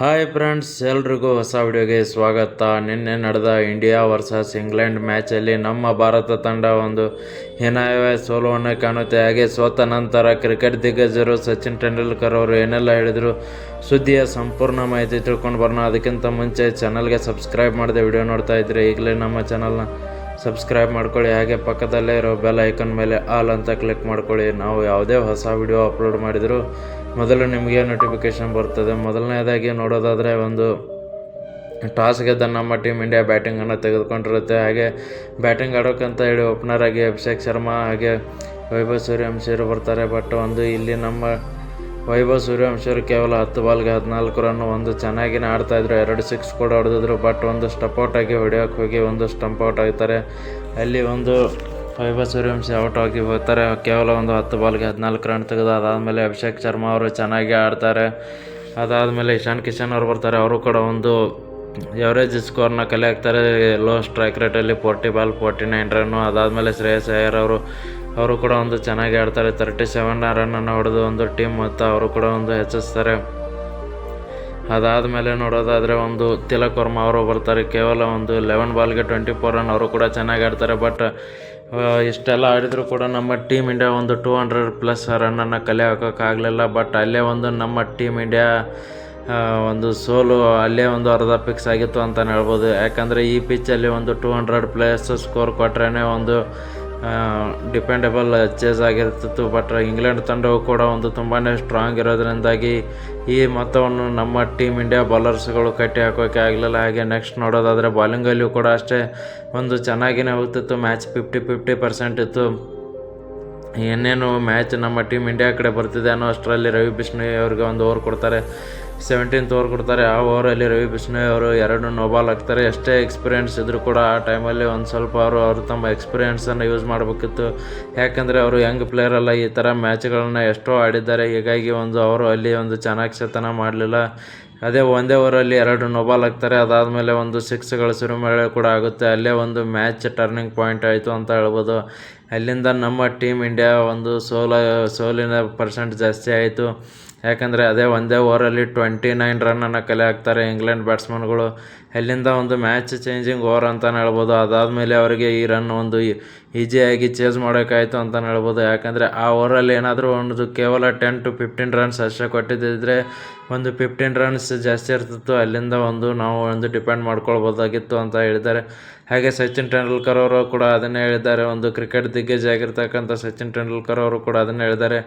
Hi friends, ಎಲ್ರಿಗೂ ಹೊಸ ವಿಡಿಯೋಗೆ ಸ್ವಾಗತ. ನಿನ್ನೆ ನಡೆದ ಇಂಡಿಯಾ ವರ್ಸಸ್ ಇಂಗ್ಲೆಂಡ್ ಮ್ಯಾಚಲ್ಲಿ ನಮ್ಮ ಭಾರತ ತಂಡ ಒಂದು ಹೀನಾಯ ಸೋಲುವನ್ನು ಕಾಣುತ್ತೆ. ಹಾಗೆ ಸೋತ ನಂತರ ಕ್ರಿಕೆಟ್ ದಿಗ್ಗಜರು ಸಚಿನ್ ತೆಂಡೂಲ್ಕರ್ ಅವರು ಏನೆಲ್ಲ ಹೇಳಿದರು, ಸುದ್ದಿಯ ಸಂಪೂರ್ಣ ಮಾಹಿತಿ ತಿಳ್ಕೊಂಡು ಬರೋಣ. ಅದಕ್ಕಿಂತ ಮುಂಚೆ ಚಾನಲ್ಗೆ ಸಬ್ಸ್ಕ್ರೈಬ್ ಮಾಡದೆ ವಿಡಿಯೋ ನೋಡ್ತಾ ಇದ್ರೆ ಈಗಲೇ ನಮ್ಮ ಚಾನಲ್ನ ಸಬ್ಸ್ಕ್ರೈಬ್ ಮಾಡ್ಕೊಳ್ಳಿ. ಹಾಗೆ ಪಕ್ಕದಲ್ಲೇ ಇರೋ ಬೆಲ್ ಐಕನ್ ಮೇಲೆ ಆಲ್ ಅಂತ ಕ್ಲಿಕ್ ಮಾಡ್ಕೊಳ್ಳಿ. ನಾವು ಯಾವುದೇ ಹೊಸ ವಿಡಿಯೋ ಅಪ್ಲೋಡ್ ಮಾಡಿದರೂ ಮೊದಲು ನಿಮಗೆ ನೋಟಿಫಿಕೇಷನ್ ಬರ್ತದೆ. ಮೊದಲನೇದಾಗಿ ನೋಡೋದಾದರೆ, ಒಂದು ಟಾಸ್ ಗೆದ್ದ ನಮ್ಮ ಟೀಮ್ ಇಂಡಿಯಾ ಬ್ಯಾಟಿಂಗನ್ನು ತೆಗೆದುಕೊಂಡಿರುತ್ತೆ. ಹಾಗೆ ಬ್ಯಾಟಿಂಗ್ ಆಡೋಕ್ಕಂತ ಹೇಳಿ ಓಪನರ್ ಆಗಿ ಅಭಿಷೇಕ್ ಶರ್ಮಾ ಹಾಗೆ ವೈಭವ್ ಸೂರ್ಯವಂಶಿ ಬರ್ತಾರೆ. ಬಟ್ ಇಲ್ಲಿ ನಮ್ಮ ವೈಭವ್ ಸೂರ್ಯವಂಶಿ ಕೇವಲ 10 ಬಾಲ್ಗೆ 14 ರನ್ ಚೆನ್ನಾಗಿನೇ ಆಡ್ತಾಯಿದ್ರು. 2 ಸಿಕ್ಸ್ ಕೂಡ ಹೊಡೆದಿದ್ರು. ಬಟ್ ಸ್ಟಂಪ್ ಆಗಿ ಹೊಡೆಯೋಕ್ಕೆ ಹೋಗಿ ಸ್ಟಂಪ್ ಔಟ್ ಆಗ್ತಾರೆ. ಅಲ್ಲಿ ವೈಭವ್ ಸೂರ್ಯವಂಶಿ ಔಟ್ ಆಗಿ ಹೋಗ್ತಾರೆ. ಕೇವಲ 10 ಬಾಲ್ಗೆ 14 ರನ್ ತೆಗೆದು ಅದಾದಮೇಲೆ ಅಭಿಷೇಕ್ ಶರ್ಮಾ ಅವರು ಚೆನ್ನಾಗಿ ಆಡ್ತಾರೆ. ಅದಾದಮೇಲೆ ಇಶಾನ್ ಕಿಶನ್ ಅವರು ಬರ್ತಾರೆ. ಅವರು ಕೂಡ ಎವರೇಜ್ ಸ್ಕೋರ್ನ ಕಲೆ ಹಾಕ್ತಾರೆ. ಲೋ ಸ್ಟ್ರೈಕ್ ರೇಟಲ್ಲಿ 40 ಬಾಲ್ 49 ರನ್ನು. ಅದಾದಮೇಲೆ ಶ್ರೇಯಸ್ ಅಯ್ಯರ್ ಅವರು ಕೂಡ ಚೆನ್ನಾಗಿ ಆಡ್ತಾರೆ. 37 ರನ್ನನ್ನು ಹೊಡೆದು ಟೀಮ್ ಮತ್ತು ಅವರು ಕೂಡ ಹೆಚ್ಚಿಸ್ತಾರೆ. ಅದಾದಮೇಲೆ ನೋಡೋದಾದರೆ ತಿಲಕ್ ವರ್ಮಾ ಅವರು ಬರ್ತಾರೆ. ಕೇವಲ 11 ಬಾಲ್ಗೆ 24 ರನ್. ಅವರು ಕೂಡ ಚೆನ್ನಾಗಿ ಆಡ್ತಾರೆ. ಬಟ್ ಇಷ್ಟೆಲ್ಲ ಆಡಿದರೂ ಕೂಡ ನಮ್ಮ ಟೀಮ್ ಇಂಡಿಯಾ 200+ ರನ್ನನ್ನು ಕಲೆ ಹಾಕೋಕ್ಕಾಗಲಿಲ್ಲ. ಬಟ್ ಅಲ್ಲೇ ನಮ್ಮ ಟೀಮ್ ಇಂಡಿಯಾ ಸೋಲು ಅಲ್ಲೇ ಅರ್ಧ ಫಿಕ್ಸ್ ಆಗಿತ್ತು ಅಂತಲೇ ಹೇಳ್ಬೋದು. ಯಾಕಂದರೆ ಈ ಪಿಚ್ಚಲ್ಲಿ 200+ ಸ್ಕೋರ್ ಕೊಟ್ರೇ ಡಿಪೆಂಡಬಲ್ ಚೇಸ್ ಆಗಿರ್ತಿತ್ತು. ಬಟ್ ಇಂಗ್ಲೆಂಡ್ ತಂಡವು ಕೂಡ ತುಂಬಾ ಸ್ಟ್ರಾಂಗ್ ಇರೋದ್ರಿಂದಾಗಿ ಈ ಮೊತ್ತವನ್ನು ನಮ್ಮ ಟೀಮ್ ಇಂಡಿಯಾ ಬೌಲರ್ಸ್ಗಳು ಕಟ್ಟಿ ಹಾಕೋಕ್ಕೆ ಆಗಲಿಲ್ಲ. ಹಾಗೆ ನೆಕ್ಸ್ಟ್ ನೋಡೋದಾದರೆ, ಬಾಲಿಂಗಲ್ಲಿಯೂ ಕೂಡ ಅಷ್ಟೇ ಚೆನ್ನಾಗಿಯೇ ಹೋಗ್ತಿತ್ತು. ಮ್ಯಾಚ್ 50-50% ಇತ್ತು. ಏನೇನು ಮ್ಯಾಚ್ ನಮ್ಮ ಟೀಮ್ ಇಂಡಿಯಾ ಕಡೆ ಬರ್ತಿದೆ ಅನ್ನೋ ಅಷ್ಟರಲ್ಲಿ ರವಿ ಬಿಷ್ಣೋಯ್ ಅವ್ರಿಗೆ ಓವರ್ ಕೊಡ್ತಾರೆ. 17th ಓವರ್ ಕೊಡ್ತಾರೆ. ಆ ಓವರಲ್ಲಿ ರವಿ ಬಿಷ್ಣೋಯ್ ಅವರು 2 ನೋಬಾಲ್ ಹಾಕ್ತಾರೆ. ಎಷ್ಟೇ ಎಕ್ಸ್ಪೀರಿಯೆನ್ಸ್ ಇದ್ದರೂ ಕೂಡ ಆ ಟೈಮಲ್ಲಿ ಸ್ವಲ್ಪ ಅವರು ತಮ್ಮ ಎಕ್ಸ್ಪೀರಿಯೆನ್ಸನ್ನು ಯೂಸ್ ಮಾಡಬೇಕಿತ್ತು. ಯಾಕಂದರೆ ಅವರು ಯಂಗ್ ಪ್ಲೇಯರ್ ಅಲ್ಲ, ಈ ಥರ ಮ್ಯಾಚ್ಗಳನ್ನು ಎಷ್ಟೋ ಆಡಿದ್ದಾರೆ. ಹೀಗಾಗಿ ಅವರು ಅಲ್ಲಿ ಚಾಣಾಕ್ಷತನ ಮಾಡಲಿಲ್ಲ. ಅದೇ ಒಂದೇ ಓವರಲ್ಲಿ 2 ನೋಬಾಲ್ ಹಾಕ್ತಾರೆ. ಅದಾದಮೇಲೆ 6ಗಳ ಸುರಿಮಳೆ ಕೂಡ ಆಗುತ್ತೆ. ಅಲ್ಲೇ ಮ್ಯಾಚ್ ಟರ್ನಿಂಗ್ ಪಾಯಿಂಟ್ ಆಯಿತು ಅಂತ ಹೇಳ್ಬೋದು. ಅಲ್ಲಿಂದ ನಮ್ಮ ಟೀಮ್ ಇಂಡಿಯಾ ಸೋಲಿನ ಪರ್ಸೆಂಟ್ ಜಾಸ್ತಿ ಆಯಿತು. ಯಾಕಂದರೆ ಅದೇ ಒಂದೇ ಓವರಲ್ಲಿ 29 ರನ್ನನ್ನು ಕಲೆ ಹಾಕ್ತಾರೆ ಇಂಗ್ಲೆಂಡ್ ಬ್ಯಾಟ್ಸ್ಮನ್ಗಳು. ಅಲ್ಲಿಂದ ಮ್ಯಾಚ್ ಚೇಂಜಿಂಗ್ ಓವರ್ ಅಂತಲೇ ಹೇಳ್ಬೋದು. ಅದಾದಮೇಲೆ ಅವರಿಗೆ ಈ ರನ್ ಈಸಿಯಾಗಿ ಚೇಸ್ ಮಾಡೋಕ್ಕಾಯಿತು ಅಂತಲೇ ಹೇಳ್ಬೋದು. ಯಾಕಂದರೆ ಆ ಓವರಲ್ಲಿ ಏನಾದರೂ ಕೇವಲ 10-15 ರನ್ಸ್ ಅಷ್ಟೇ ಕೊಟ್ಟಿದ್ದಿದ್ರೆ 15 ರನ್ಸ್ ಜಾಸ್ತಿ ಇರ್ತಿತ್ತು. ಅಲ್ಲಿಂದ ನಾವು ಡಿಪೆಂಡ್ ಮಾಡ್ಕೊಳ್ಬೋದಾಗಿತ್ತು ಅಂತ ಹೇಳಿದ್ದಾರೆ. ಹಾಗೆ ಸಚಿನ್ ತೆಂಡೂಲ್ಕರ್ ಅವರು ಕೂಡ ಅದನ್ನೇ ಹೇಳಿದ್ದಾರೆ. ಕ್ರಿಕೆಟ್ ದಿಗ್ಗಜ ಆಗಿರ್ತಕ್ಕಂಥ ಸಚಿನ್ ತೆಂಡೂಲ್ಕರ್ ಅವರು ಕೂಡ ಅದನ್ನೇ ಹೇಳಿದ್ದಾರೆ.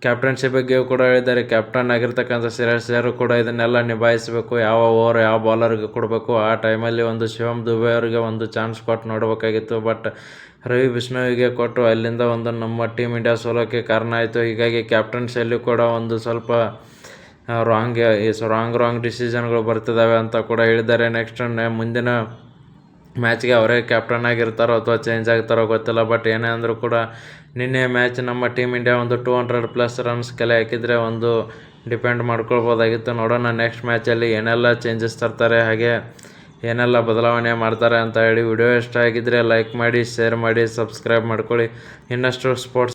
ಕ್ಯಾಪ್ಟನ್ಶಿಪ್ ಬಗ್ಗೆಯೂ ಕೂಡ ಹೇಳಿದ್ದಾರೆ. ಕ್ಯಾಪ್ಟನ್ ಆಗಿರ್ತಕ್ಕಂಥ ಶ್ರೇಯಸ್ ಅಯ್ಯರ್ ಕೂಡ ಇದನ್ನೆಲ್ಲ ನಿಭಾಯಿಸಬೇಕು. ಯಾವ ಓವರ್ ಯಾವ ಬಾಲರ್ಗೆ ಕೊಡಬೇಕು, ಆ ಟೈಮಲ್ಲಿ ಶಿವಮ್ ದುಬೆ ಅವರಿಗೆ ಚಾನ್ಸ್ ಕೊಟ್ಟು ನೋಡಬೇಕಾಗಿತ್ತು. ಬಟ್ ರವಿ ಬಿಷ್ಣೋಯ್ಗೆ ಕೊಟ್ಟು ಅಲ್ಲಿಂದ ನಮ್ಮ ಟೀಮ್ ಇಂಡಿಯಾ ಸೋಲೋಕ್ಕೆ ಕಾರಣ ಆಯಿತು. ಹೀಗಾಗಿ ಕ್ಯಾಪ್ಟನ್ಸಿಯಲ್ಲಿ ಕೂಡ ಸ್ವಲ್ಪ ರಾಂಗ್ ಡಿಸಿಷನ್ಗಳು ಬರ್ತಿದ್ದಾವೆ ಅಂತ ಕೂಡ ಹೇಳಿದ್ದಾರೆ. ನೆಕ್ಸ್ಟ್ ಮುಂದಿನ ಮ್ಯಾಚ್ಗೆ ಅವರೇ ಕ್ಯಾಪ್ಟನ್ ಆಗಿರ್ತಾರೋ ಅಥವಾ ಚೇಂಜ್ ಆಗ್ತಾರೋ ಗೊತ್ತಿಲ್ಲ. ಬಟ್ ಏನೇ ಅಂದರೂ ಕೂಡ ನಿನ್ನೆ ಮ್ಯಾಚ್ ನಮ್ಮ ಟೀಮ್ ಇಂಡಿಯಾ 200+ ರನ್ಸ್ ಕಲೆ ಹಾಕಿದರೆ ಡಿಪೆಂಡ್ ಮಾಡ್ಕೊಳ್ಬೋದಾಗಿತ್ತು. ನೋಡೋಣ ನೆಕ್ಸ್ಟ್ ಮ್ಯಾಚಲ್ಲಿ ಏನೆಲ್ಲ ಚೇಂಜಸ್ ತರ್ತಾರೆ, ಹಾಗೆ ಏನೆಲ್ಲ ಬದಲಾವಣೆ ಮಾಡ್ತಾರೆ ಅಂತ ಹೇಳಿ. ವಿಡಿಯೋ ಇಷ್ಟ ಆಗಿದ್ದರೆ ಲೈಕ್ ಮಾಡಿ, ಶೇರ್ ಮಾಡಿ, ಸಬ್ಸ್ಕ್ರೈಬ್ ಮಾಡ್ಕೊಳ್ಳಿ. ಇನ್ನಷ್ಟು ಸ್ಪೋರ್ಟ್ಸ್